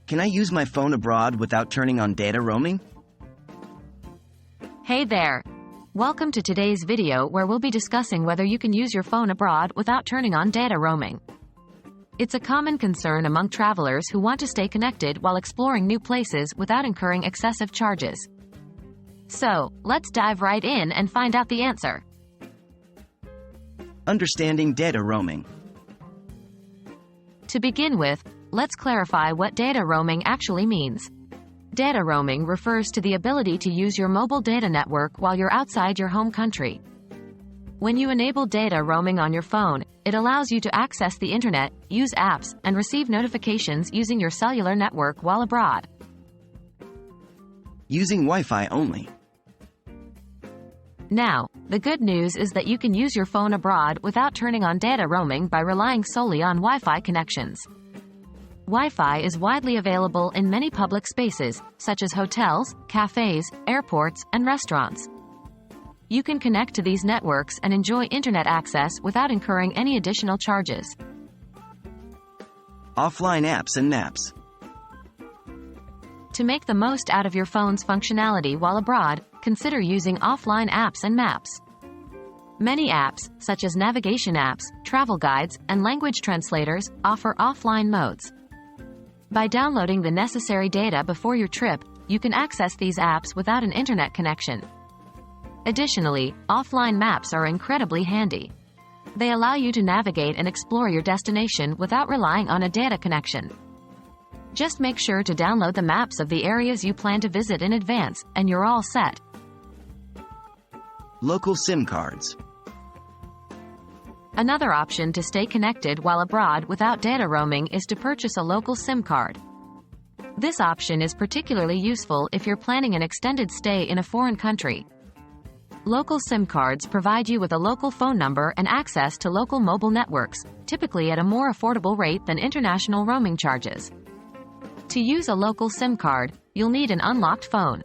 Can I use my phone abroad without turning on data roaming? Hey there! Welcome to today's video where we'll be discussing whether you can use your phone abroad without turning on data roaming. It's a common concern among travelers who want to stay connected while exploring new places without incurring excessive charges. So, let's dive right in and find out the answer. Understanding data roaming. To begin with, let's clarify what data roaming actually means. Data roaming refers to the ability to use your mobile data network while you're outside your home country. When you enable data roaming on your phone, it allows you to access the internet, use apps, and receive notifications using your cellular network while abroad. Using Wi-Fi only. Now, the good news is that you can use your phone abroad without turning on data roaming by relying solely on Wi-Fi connections. Wi-Fi is widely available in many public spaces, such as hotels, cafes, airports, and restaurants. You can connect to these networks and enjoy internet access without incurring any additional charges. Offline apps and maps. To make the most out of your phone's functionality while abroad, consider using offline apps and maps. Many apps, such as navigation apps, travel guides, and language translators, offer offline modes. By downloading the necessary data before your trip, you can access these apps without an internet connection. Additionally, offline maps are incredibly handy. They allow you to navigate and explore your destination without relying on a data connection. Just make sure to download the maps of the areas you plan to visit in advance, and you're all set. Local SIM cards. Another option to stay connected while abroad without data roaming is to purchase a local SIM card. This option is particularly useful if you're planning an extended stay in a foreign country. Local SIM cards provide you with a local phone number and access to local mobile networks, typically at a more affordable rate than international roaming charges. To use a local SIM card, you'll need an unlocked phone.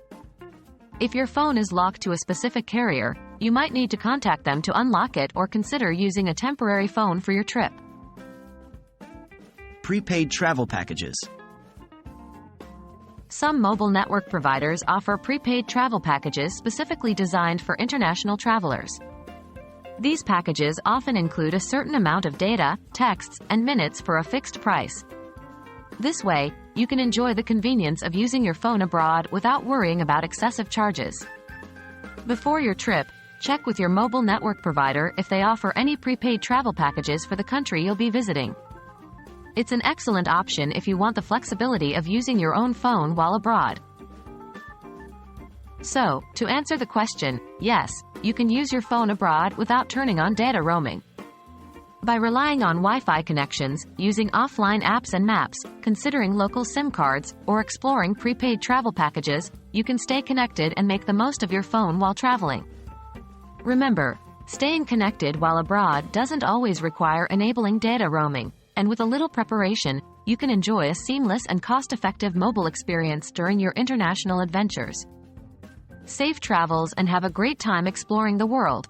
If your phone is locked to a specific carrier, you might need to contact them to unlock it or consider using a temporary phone for your trip. Prepaid travel packages. Some mobile network providers offer prepaid travel packages specifically designed for international travelers. These packages often include a certain amount of data, texts, and minutes for a fixed price. This way, you can enjoy the convenience of using your phone abroad without worrying about excessive charges. Before your trip, check with your mobile network provider if they offer any prepaid travel packages for the country you'll be visiting. It's an excellent option if you want the flexibility of using your own phone while abroad. So, to answer the question, yes, you can use your phone abroad without turning on data roaming. By relying on Wi-Fi connections, using offline apps and maps, considering local SIM cards, or exploring prepaid travel packages, you can stay connected and make the most of your phone while traveling. Remember, staying connected while abroad doesn't always require enabling data roaming, and with a little preparation, you can enjoy a seamless and cost-effective mobile experience during your international adventures. Safe travels and have a great time exploring the world.